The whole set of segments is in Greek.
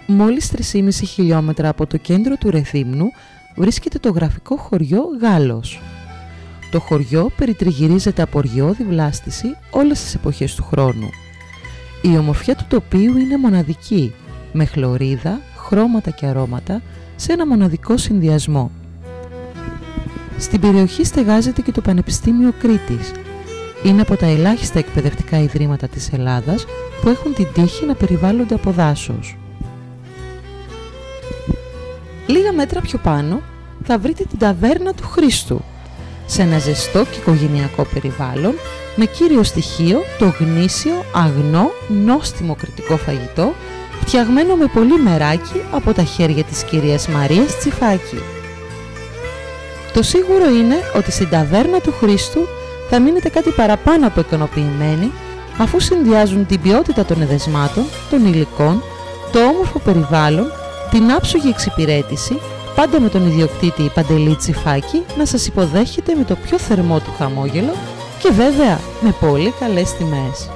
Μόλις 3,5 χιλιόμετρα από το κέντρο του Ρεθύμνου βρίσκεται το γραφικό χωριό Γάλλος. Το χωριό περιτριγυρίζεται από οργιώδη βλάστηση όλες τις εποχές του χρόνου. Η ομορφιά του τοπίου είναι μοναδική, με χλωρίδα, χρώματα και αρώματα σε ένα μοναδικό συνδυασμό. Στην περιοχή στεγάζεται και το Πανεπιστήμιο Κρήτης. Είναι από τα ελάχιστα εκπαιδευτικά ιδρύματα της Ελλάδας που έχουν την τύχη να περιβάλλονται από δάσος. Λίγα μέτρα πιο πάνω θα βρείτε την ταβέρνα του Χρήστου, σε ένα ζεστό και οικογενειακό περιβάλλον, με κύριο στοιχείο το γνήσιο, αγνό, νόστιμο κρητικό φαγητό, φτιαγμένο με πολύ μεράκι από τα χέρια της κυρίας Μαρίας Τσιφάκη. Το σίγουρο είναι ότι στην ταβέρνα του Χρήστου θα μείνετε κάτι παραπάνω από ικανοποιημένοι, αφού συνδυάζουν την ποιότητα των εδεσμάτων, των υλικών, το όμορφο περιβάλλον, την άψογη εξυπηρέτηση, πάντα με τον ιδιοκτήτη Παντελή Τσιφάκη να σας υποδέχεται με το πιο θερμό του χαμόγελο και βέβαια με πολύ καλές τιμές.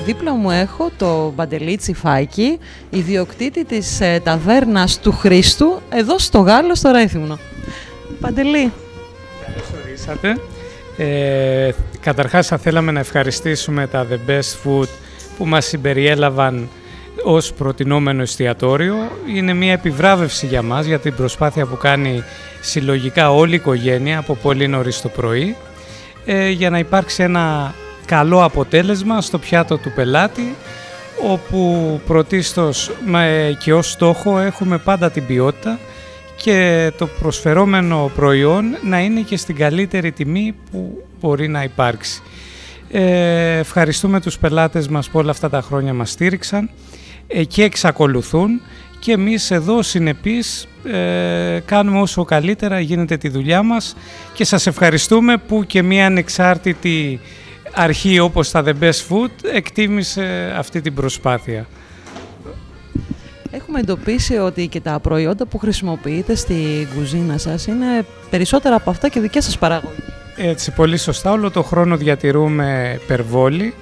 Δίπλα μου έχω το Παντελή Τσιφάκη, ιδιοκτήτη της ταβέρνας του Χρήστου, εδώ στο Γάλλο, στο Ρέθυμνο. Παντελή. Καλώς ορίσατε. Καταρχάς θα θέλαμε να ευχαριστήσουμε τα The Best Food που μας συμπεριέλαβαν ως προτινόμενο εστιατόριο. Είναι μια επιβράβευση για μας για την προσπάθεια που κάνει συλλογικά όλη η οικογένεια από πολύ νωρίς το πρωί για να υπάρξει ένα καλό αποτέλεσμα στο πιάτο του πελάτη, όπου πρωτίστως και ως στόχο έχουμε πάντα την ποιότητα και το προσφερόμενο προϊόν να είναι και στην καλύτερη τιμή που μπορεί να υπάρξει. Ευχαριστούμε τους πελάτες μας που όλα αυτά τα χρόνια μας στήριξαν και εξακολουθούν, και εμείς εδώ συνεπείς κάνουμε όσο καλύτερα γίνεται τη δουλειά μας και σας ευχαριστούμε που και μια ανεξάρτητη αρχή όπως τα The Best Food εκτίμησε αυτή την προσπάθεια. Έχουμε εντοπίσει ότι και τα προϊόντα που χρησιμοποιείτε στην κουζίνα σας είναι περισσότερα από αυτά και δικές σας παραγωγή. Έτσι, πολύ σωστά. Όλο το χρόνο διατηρούμε περβόλι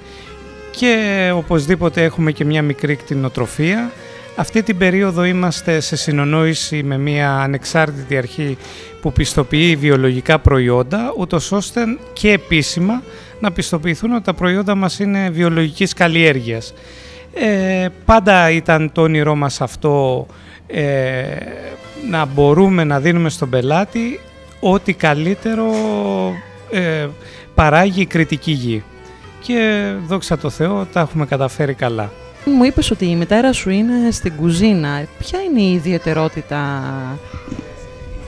και οπωσδήποτε έχουμε και μια μικρή κτηνοτροφία. Αυτή την περίοδο είμαστε σε συνονόηση με μια ανεξάρτητη αρχή που πιστοποιεί βιολογικά προϊόντα, ούτως ώστε και επίσημα να πιστοποιηθούν ότι τα προϊόντα μας είναι βιολογικής καλλιέργειας. Πάντα ήταν το όνειρό μας αυτό, να μπορούμε να δίνουμε στον πελάτη ό,τι καλύτερο παράγει η κρητική γη. Και δόξα τω Θεώ τα έχουμε καταφέρει καλά. Μου είπες ότι η μητέρα σου είναι στην κουζίνα. Ποια είναι η ιδιαιτερότητα?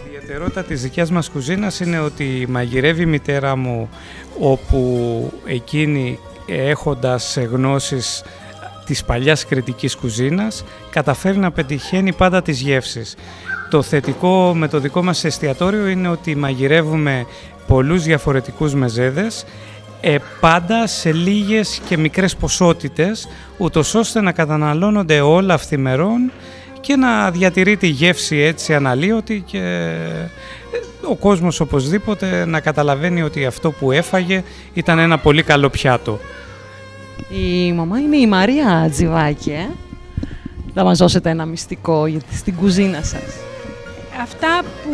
Η ιδιαιτερότητα της δικιάς μας κουζίνας είναι ότι μαγειρεύει η μητέρα μου, όπου εκείνη, έχοντας γνώσεις της παλιάς κρητικής κουζίνας, καταφέρει να πετυχαίνει πάντα τις γεύσεις. Το θετικό με το δικό μας εστιατόριο είναι ότι μαγειρεύουμε πολλούς διαφορετικούς μεζέδες, πάντα σε λίγες και μικρές ποσότητες, ούτως ώστε να καταναλώνονται όλα αυθημερών και να διατηρείται η γεύση έτσι αναλύωτη και ο κόσμος οπωσδήποτε να καταλαβαίνει ότι αυτό που έφαγε ήταν ένα πολύ καλό πιάτο. Η μαμά είναι η Μαρία Τζιβάκη, Θα μας δώσετε ένα μυστικό στην κουζίνα σας. Αυτά που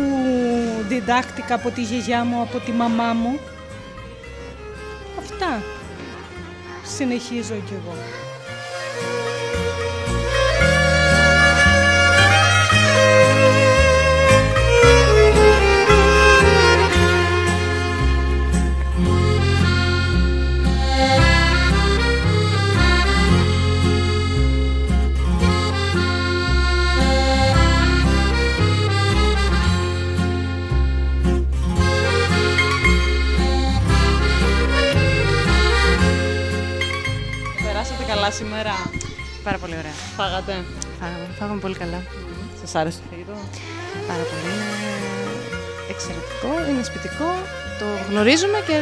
διδάχτηκα από τη γιαγιά μου, από τη μαμά μου, αυτά συνεχίζω κι εγώ. Καλά σήμερα. Πάρα πολύ ωραία. Φάγατε? Φάγαμε πολύ καλά. Σας άρεσε το φαγητό? Πάρα πολύ. Είναι εξαιρετικό, είναι σπιτικό, το γνωρίζουμε και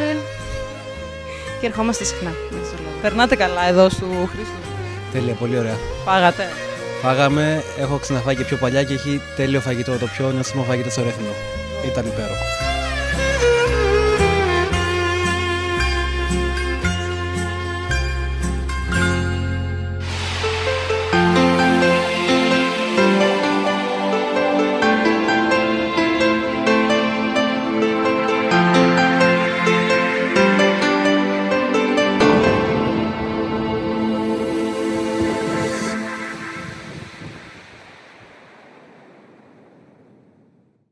Και ερχόμαστε συχνά. γι' αυτό το λόγο. Περνάτε καλά εδώ στο Χρήστου? Τέλεια, πολύ ωραία. Φάγατε? Φάγαμε, έχω ξαναφάει και πιο παλιά και έχει τέλειο φαγητό. Το πιο νοσимо φαγητό στο Ρέθινο. Ήταν υπέροχο.